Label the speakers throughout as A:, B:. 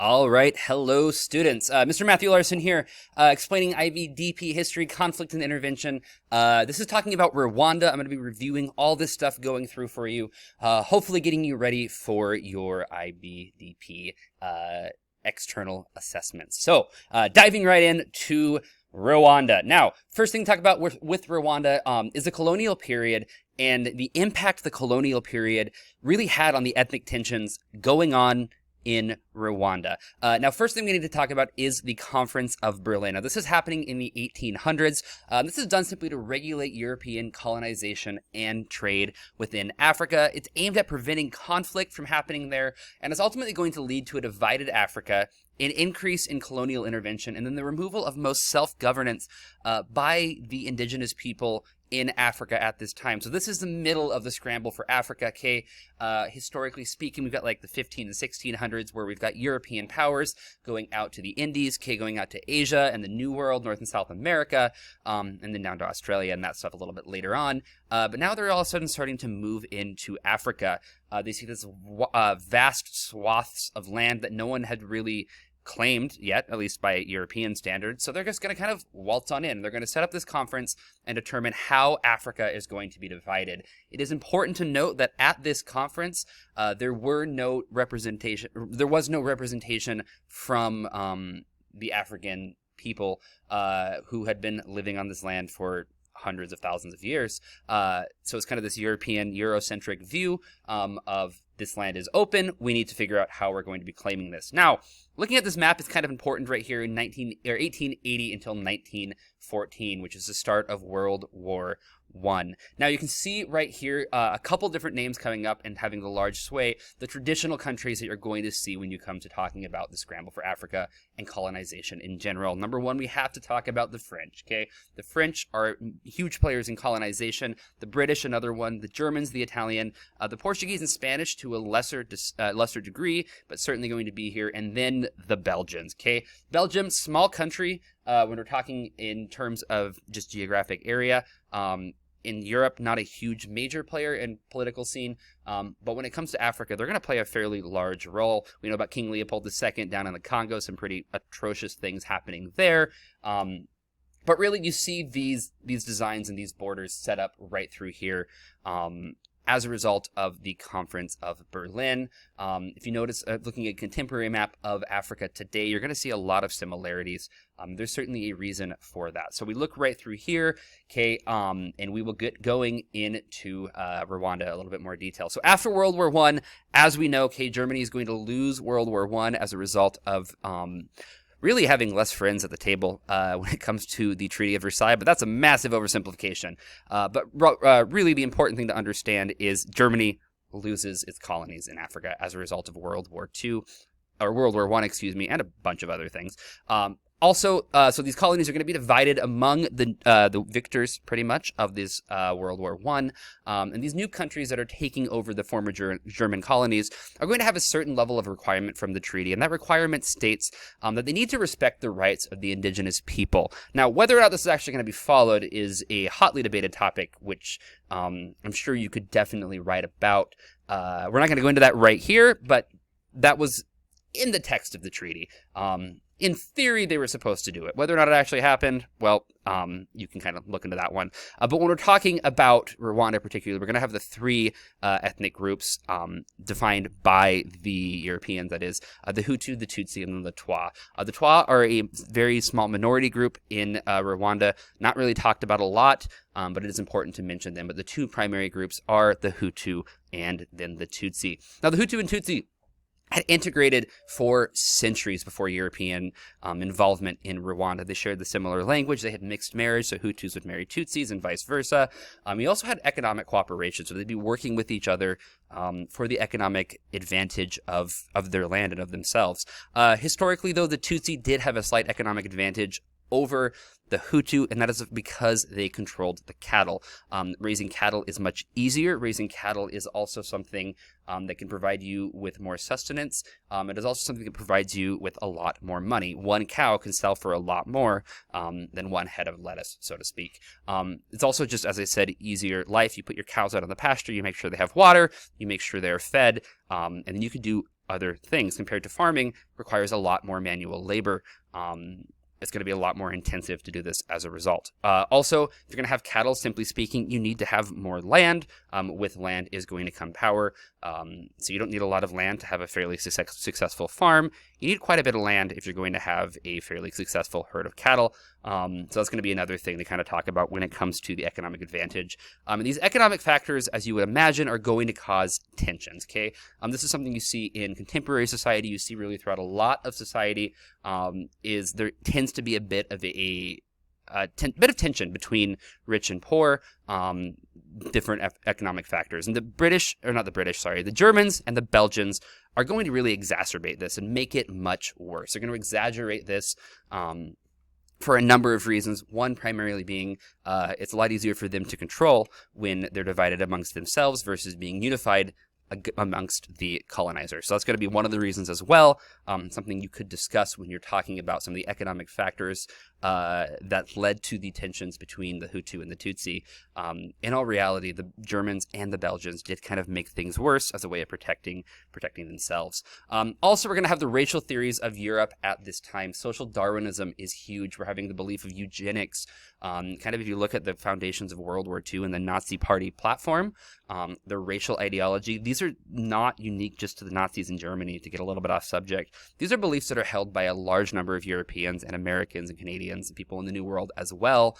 A: All right, hello students. Mr. Matthew Larson here, explaining IBDP history, conflict and intervention. This is talking about Rwanda. I'm going to be reviewing all this stuff going through for you, hopefully getting you ready for your IBDP external assessments. So, diving right in to Rwanda. Now, first thing to talk about with Rwanda is the colonial period and the impact the colonial period really had on the ethnic tensions going on in Rwanda. Now, first thing we need to talk about is the Conference of Berlin. Now, this is happening in the 1800s. This is done simply to regulate European colonization and trade within Africa. It's aimed at preventing conflict from happening there, and it's ultimately going to lead to a divided Africa, an increase in colonial intervention, and then the removal of most self-governance by the indigenous people in Africa at this time. So this is the middle of the scramble for Africa, okay? Historically speaking, we've got like the 15 and 1600s where we've got European powers going out to the Indies, okay, going out to Asia and the New World, North and South America, and then down to Australia and that stuff a little bit later on. But now they're all of a sudden starting to move into Africa. They see this vast swaths of land that no one had really claimed yet, at least by European standards. So they're just going to kind of waltz on in. They're going to set up this conference and determine how Africa is going to be divided. It is important to note that at this conference, there was no representation from the African people who had been living on this land for hundreds of thousands of years. So it's kind of this European, Eurocentric view of this land is open. We need to figure out how we're going to be claiming this. Now, looking at this map, it's kind of important right here in 1880 until 1914, which is the start of World War I. Now, you can see right here a couple different names coming up and having the large sway, the traditional countries that you're going to see when you come to talking about the scramble for Africa and colonization in general. Number one, we have to talk about the French, okay? The French are huge players in colonization. The British, another one. The Germans, the Italian. The Portuguese and Spanish to a lesser degree, but certainly going to be here. And then the Belgians, okay? Belgium, small country when we're talking in terms of just geographic area. In Europe, not a huge major player in political scene, but when it comes to Africa, they're going to play a fairly large role. We know about King Leopold II down in the Congo, some pretty atrocious things happening there. But really, you see these designs and these borders set up right through here as a result of the Conference of Berlin. If you notice, looking at a contemporary map of Africa today, you're going to see a lot of similarities. There's certainly a reason for that. So we look right through here, okay, and we will get going into Rwanda a little bit more detail. So after World War I, as we know, okay, Germany is going to lose World War I as a result of really having less friends at the table when it comes to the Treaty of Versailles, but that's a massive oversimplification. But really the important thing to understand is Germany loses its colonies in Africa as a result of World War II, or World War I, excuse me, and a bunch of other things. Also, so these colonies are going to be divided among the victors, pretty much, of this World War I. And these new countries that are taking over the former German colonies are going to have a certain level of requirement from the treaty. And that requirement states that they need to respect the rights of the indigenous people. Now, whether or not this is actually going to be followed is a hotly debated topic, which I'm sure you could definitely write about. We're not going to go into that right here, but that was in the text of the treaty. In theory, they were supposed to do it. Whether or not it actually happened, well, you can kind of look into that one. But when we're talking about Rwanda particularly, we're going to have the three ethnic groups defined by the Europeans, that is, the Hutu, the Tutsi, and then the Twa. The Twa are a very small minority group in Rwanda, not really talked about a lot, but it is important to mention them. But the two primary groups are the Hutu and then the Tutsi. Now, the Hutu and Tutsi had integrated for centuries before European involvement in Rwanda. They shared the similar language. They had mixed marriage, so Hutus would marry Tutsis and vice versa. We also had economic cooperation, so they'd be working with each other for the economic advantage of their land and of themselves. Historically, though, the Tutsi did have a slight economic advantage over the Hutu, and that is because they controlled the cattle. Raising cattle is much easier. Raising cattle is also something that can provide you with more sustenance. It is also something that provides you with a lot more money. One cow can sell for a lot more than one head of lettuce, so to speak. It's also just, as I said, easier life. You put your cows out on the pasture, you make sure they have water, you make sure they're fed, and then you can do other things. Compared to farming, requires a lot more manual labor. It's going to be a lot more intensive to do this as a result. Also, if you're going to have cattle, simply speaking, you need to have more land. With land is going to come power. So you don't need a lot of land to have a fairly successful farm. You need quite a bit of land if you're going to have a fairly successful herd of cattle. So that's going to be another thing to kind of talk about when it comes to the economic advantage. And these economic factors, as you would imagine, are going to cause tensions, okay? This is something you see in contemporary society. You see really throughout a lot of society, is there tends to be a bit of bit of tension between rich and poor, different economic factors. And the Germans and the Belgians are going to really exacerbate this and make it much worse. They're going to exaggerate this, for a number of reasons. One primarily being it's a lot easier for them to control when they're divided amongst themselves versus being unified amongst the colonizers. So that's going to be one of the reasons as well, something you could discuss when you're talking about some of the economic factors that led to the tensions between the Hutu and the Tutsi. In all reality, the Germans and the Belgians did kind of make things worse as a way of protecting themselves. Also, we're going to have the racial theories of Europe at this time. Social Darwinism is huge. We're having the belief of eugenics. Kind of if you look at the foundations of World War II and the Nazi Party platform, the racial ideology, these are not unique just to the Nazis in Germany, to get a little bit off subject. These are beliefs that are held by a large number of Europeans and Americans and Canadians and people in the New World as well,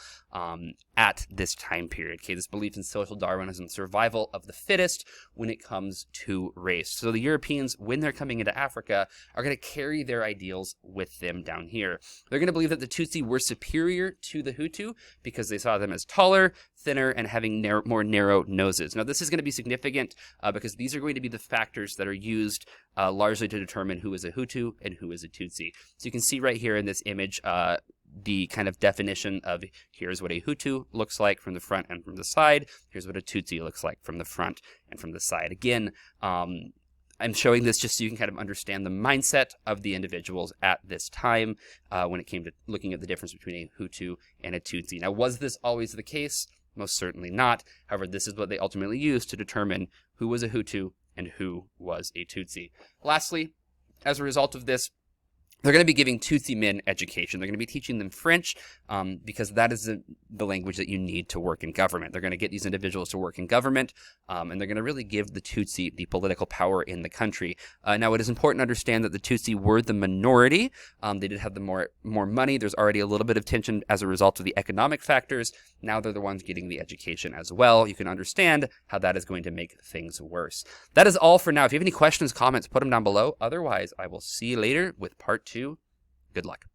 A: at this time period. Okay, this belief in social Darwinism, survival of the fittest when it comes to race. So the Europeans, when they're coming into Africa, are going to carry their ideals with them down here. They're going to believe that the Tutsi were superior to the Hutu because they saw them as taller, thinner, and having more narrow noses. Now, this is going to be significant because these are going to be the factors that are used largely to determine who is a Hutu and who is a Tutsi. So you can see right here in this image the kind of definition of here's what a Hutu looks like from the front and from the side. Here's what a Tutsi looks like from the front and from the side. Again, I'm showing this just so you can kind of understand the mindset of the individuals at this time when it came to looking at the difference between a Hutu and a Tutsi. Now, was this always the case? Most certainly not. However, this is what they ultimately used to determine who was a Hutu and who was a Tutsi. Lastly, as a result of this, they're going to be giving Tutsi men education. They're going to be teaching them French because that is the language that you need to work in government. They're going to get these individuals to work in government, and they're going to really give the Tutsi the political power in the country. Now, it is important to understand that the Tutsi were the minority. They did have the more money. There's already a little bit of tension as a result of the economic factors. Now they're the ones getting the education as well. You can understand how that is going to make things worse. That is all for now. If you have any questions, comments, put them down below. Otherwise, I will see you later with part 2. Good luck.